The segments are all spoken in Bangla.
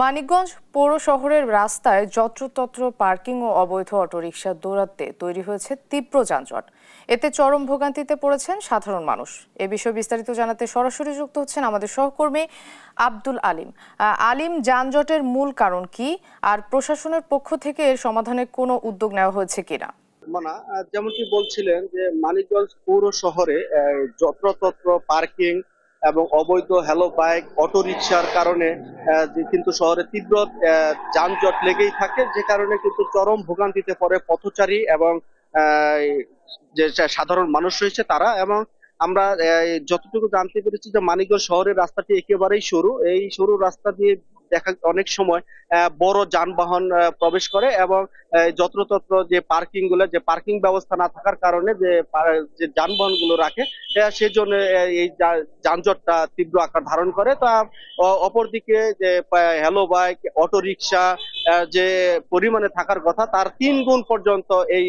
মানিকগঞ্জ পৌর শহরের রাস্তায় যত্রতত্র পার্কিং ও অবৈধ অটোরিকশা দৌরাত্মে তৈরি হয়েছে তীব্র যানজট। এতে চরম ভোগান্তিতে পড়েছেন সাধারণ মানুষ। এ বিষয়ে বিস্তারিত জানাতে সরাসরি যুক্ত হচ্ছেন আমাদের সহকর্মী আব্দুল আলিম। আলিম, যানজটের মূল কারণ কি, আর প্রশাসনের পক্ষ থেকে এর সমাধানে কোনো উদ্যোগ নেওয়া হয়েছে কিনা? যেমনটি বলছিলেন যে মানিকগঞ্জ পৌর শহরে যত্রতত্র পার্কিং এবং অবৈধ হ্যালো বাইক অটো রিকশার কারণে যে কিন্তু শহরে তীব্র যানজট লেগেই থাকে, যে কারণে কিন্তু চরম ভোগান্তিতে পড়ে পথচারী এবং আহ, যে সাধারণ মানুষ রয়েছে তারা। এবং আমরা যতটুকু জানতে পেরেছি যে মানিকগঞ্জ শহরের রাস্তাটি একেবারেই সরু, এই সরু রাস্তা দিয়ে দেখা অনেক সময় বড় যানবাহন প্রবেশ করে এবং যত্রতত্র যে পার্কিং গুলো, যে পার্কিং ব্যবস্থা না থাকার কারণে যে যানবাহন গুলো রাখে, সেই জন্য এই যানজটটা তীব্র আকার ধারণ করে। তা অপরদিকে যে হ্যালো বাইক অটো রিকশা যে পরিমাণে থাকার কথা তার 3 গুণ পর্যন্ত এই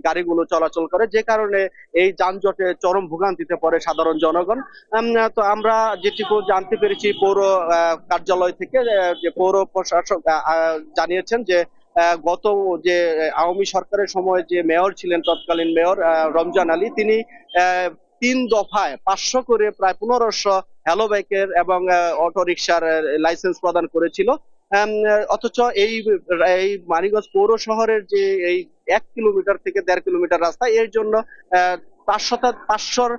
গাড়িগুলো চলাচল করে, যে কারণে এই যানজটে চরম ভোগান্তিতে পড়ে সাধারণ জনগণ। তো আমরা যেটুকু জানতে পেরেছি পৌর কার্যালয় থেকে, যে পৌর প্রশাসক জানিয়েছেন যে গত যে আওয়ামী সরকারের সময় যে মেয়র ছিলেন, তৎকালীন মেয়র রমজান আলী, তিনি 3 দফায় 500 করে প্রায় 1500 হ্যালো বাইকের এবং অটো রিকশার লাইসেন্স প্রদান করেছিল। অথচ এই এই মানিকগঞ্জ পৌর শহরের যে এই 1 কিলোমিটার থেকে 1.5 কিলোমিটার রাস্তা, এর জন্য 500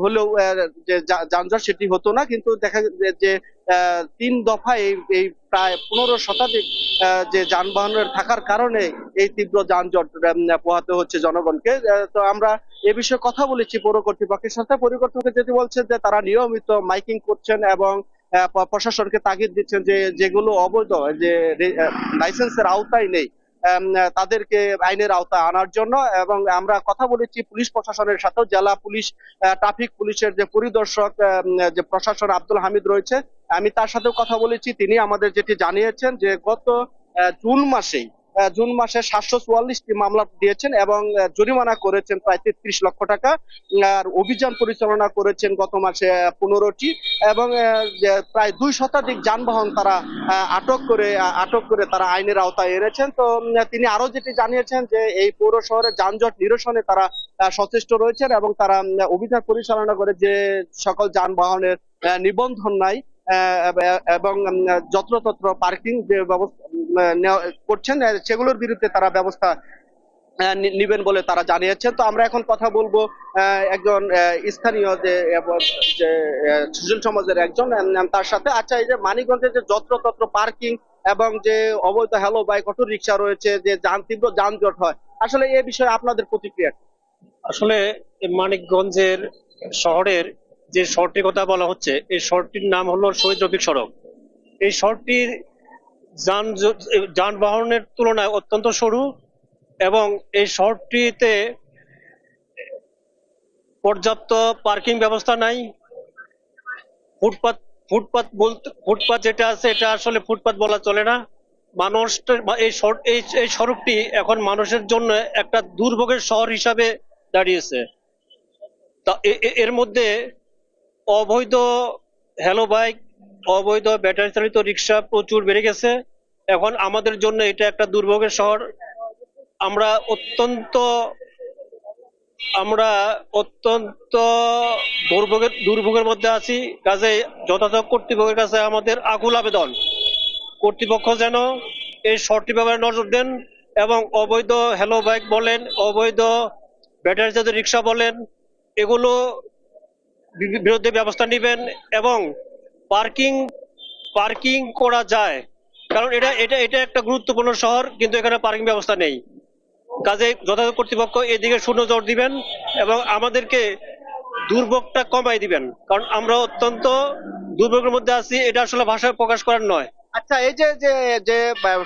হলেও যে যানজট সেটি হতো না, কিন্তু দেখা যায় যে 3 দফায় এই প্রায় 15 শতাধিক যে যানবাহনের থাকার কারণে এই তীব্র যানজট পোহাতে হচ্ছে জনগণকে। তো আমরা এ বিষয়ে কথা বলেছি পৌর কর্তৃপক্ষের সাথে। পৌর কর্তৃপক্ষ যেটি বলছে যে তারা নিয়মিত মাইকিং করছেন এবং প্রশাসনকে তাগিদ দিচ্ছেন যে যেগুলো অবৈধ, যে লাইসেন্সের আওতায় নেই, তাদেরকে আইনের আওতায় আনার জন্য। এবং আমরা কথা বলেছি পুলিশ প্রশাসনের সাথেও, জেলা পুলিশ ট্রাফিক পুলিশের যে পরিদর্শক যে প্রশাসন আব্দুল হামিদ রয়েছে, আমি তার সাথেও কথা বলেছি। তিনি আমাদের যেটি জানিয়েছেন যে গত জুন মাসে 744টি মামলা দিয়েছেন এবং জরিমানা করেছেন প্রায় 33 লক্ষ টাকা। আর অভিযান পরিচালনা করেছেন গত মাসে 15টি, এবং যে প্রায় 2 শতাধিক যানবাহন তারা আটক করে তারা আইনের আওতায় এনেছেন। তো তিনি আরো যেটি জানিয়েছেন যে এই পৌর শহরে যানজট নিরসনে তারা সচেষ্ট রয়েছেন এবং তারা অভিযান পরিচালনা করে যে সকল যানবাহনের নিবন্ধন নাই এবং যত্রতত্র পার্কিং যে ব্যবস্থা করছেন, সেগুলোর বিরুদ্ধে তারা ব্যবস্থা নিবেন বলে তারা জানিয়েছেন। তো আমরা এখন কথা বলবো একজন স্থানীয় যে সুশীল সমাজের একজন, তার সাথে। আচ্ছা, এই যে মানিকগঞ্জের যে যত্রতত্র পার্কিং এবং যে অবৈধ হ্যালো বাইক অটো রিকশা রয়েছে, যে তীব্র যানজট হয়, আসলে এ বিষয়ে আপনাদের প্রতিক্রিয়া কি? আসলে এই মানিকগঞ্জের শহরের যে শহরটির কথা বলা হচ্ছে, এই শহরটির নাম হলো শহীদ রফিক সড়ক। এই শহরটির যান যানবাহনের তুলনায় অত্যন্ত সরু এবং এই শহরটিতে পর্যাপ্ত পার্কিং ব্যবস্থা নাই। ফুটপাত ফুটপাত বলতে ফুটপাত যেটা আছে এটা আসলে ফুটপাত বলা চলে না। মানুষ এই সড়কটি এখন মানুষের জন্য একটা দুর্ভোগের শহর হিসাবে দাঁড়িয়েছে। তা এর মধ্যে অবৈধ হ্যালো বাইক, অবৈধ ব্যাটারি চালিত রিক্সা প্রচুর বেড়ে গেছে। এখন আমাদের জন্য এটা একটা দুর্ভোগের শহর। আমরা অত্যন্ত আমরা অত্যন্ত দুর্ভোগের মধ্যে আছি। কাজে যথাযথ কর্তৃপক্ষের কাছে আমাদের আকুল আবেদন, কর্তৃপক্ষ যেন এই শহরটি ব্যাপারে নজর দেন এবং অবৈধ হ্যালো বাইক বলেন, অবৈধ ব্যাটারি চালিত রিক্সা বলেন, এগুলো বিরুদ্ধে ব্যবস্থা নেবেন এবং পার্কিং পার্কিং করা যায়। কারণ এটা এটা এটা একটা গুরুত্বপূর্ণ শহর, কিন্তু এখানে পার্কিং ব্যবস্থা নেই। কাজে যথাযথ কর্তৃপক্ষ এদিকে সুনজর দিবেন এবং আমাদেরকে দুর্ভোগটা কমাই দিবেন, কারণ আমরা অত্যন্ত দুর্ভোগের মধ্যে আছি। এটা আসলে ভাষায় প্রকাশ করার নয়। আচ্ছা, এই যে যে যে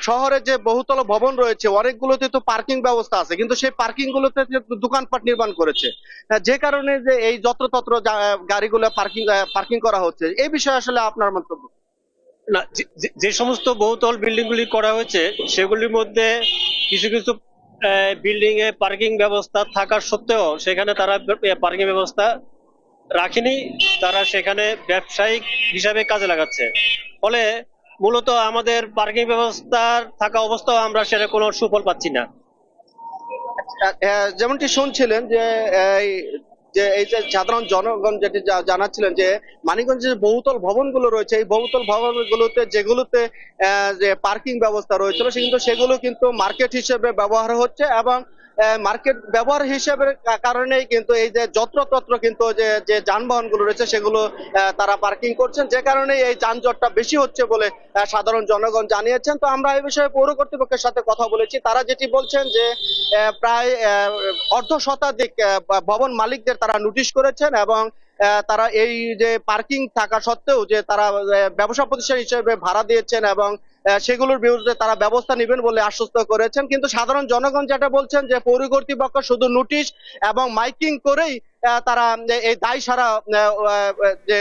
শহরে যে বহুতল ভবন রয়েছে, অনেকগুলোতে তো পার্কিং ব্যবস্থা আছে, কিন্তু সেই পার্কিং গুলোতে যে দোকানপাট নির্মাণ করেছে, যে কারণে যে এই যত্রতত্র গাড়িগুলো পার্কিং করা হচ্ছে, এই বিষয়ে আসলে আপনার মন্তব্য? না, যে সমস্ত বহুতল বিল্ডিং গুলি করা হয়েছে সেগুলির মধ্যে কিছু কিছু বিল্ডিং এ পার্কিং ব্যবস্থা থাকা সত্ত্বেও সেখানে তারা পার্কিং ব্যবস্থা রাখেনি। তারা সেখানে ব্যবসায়িক হিসাবে কাজে লাগাচ্ছে। ফলে মূলত আমাদের পার্কিং ব্যবস্থার থাকা অবস্থাও আমরা সেটা কোনো সুফল পাচ্ছি না। যেমনটি শুনছিলেন যে এই এই যে সাধারণ জনগণ যেটি জানাচ্ছিলেন যে মানিকগঞ্জের যে বহুতল ভবনগুলো রয়েছে, এই বহুতল ভবনগুলোতে যেগুলোতে যে পার্কিং ব্যবস্থা রয়েছিল সেগুলো কিন্তু মার্কেট হিসেবে ব্যবহার হচ্ছে, এবং মার্কেট ব্যবহার হিসেবে কারণেই কিন্তু এই যে যত্রতত্র কিন্তু যে যে যানবাহনগুলো রয়েছে সেগুলো তারা পার্কিং করছেন, যে কারণে এই যানজটটা বেশি হচ্ছে বলে সাধারণ জনগণ জানিয়েছেন। তো আমরা এই বিষয়ে পৌর কর্তৃপক্ষের সাথে কথা বলেছি, তারা যেটি বলছেন যে প্রায় অর্ধ শতাধিক ভবন মালিকদের তারা নোটিশ করেছেন, এবং তারা এই যে পার্কিং থাকা সত্ত্বেও যে তারা ব্যবসা প্রতিষ্ঠান হিসেবে ভাড়া দিয়েছেন এবং সেগুলোর বিরুদ্ধে তারা ব্যবস্থা নেবেন বলে আশ্বস্ত করেছেন। কিন্তু সাধারণ জনগণ যেটা বলছেন যে পৌর কর্তৃপক্ষ শুধু নোটিশ এবং মাইকিং করেই তারা এই দায় সারা যে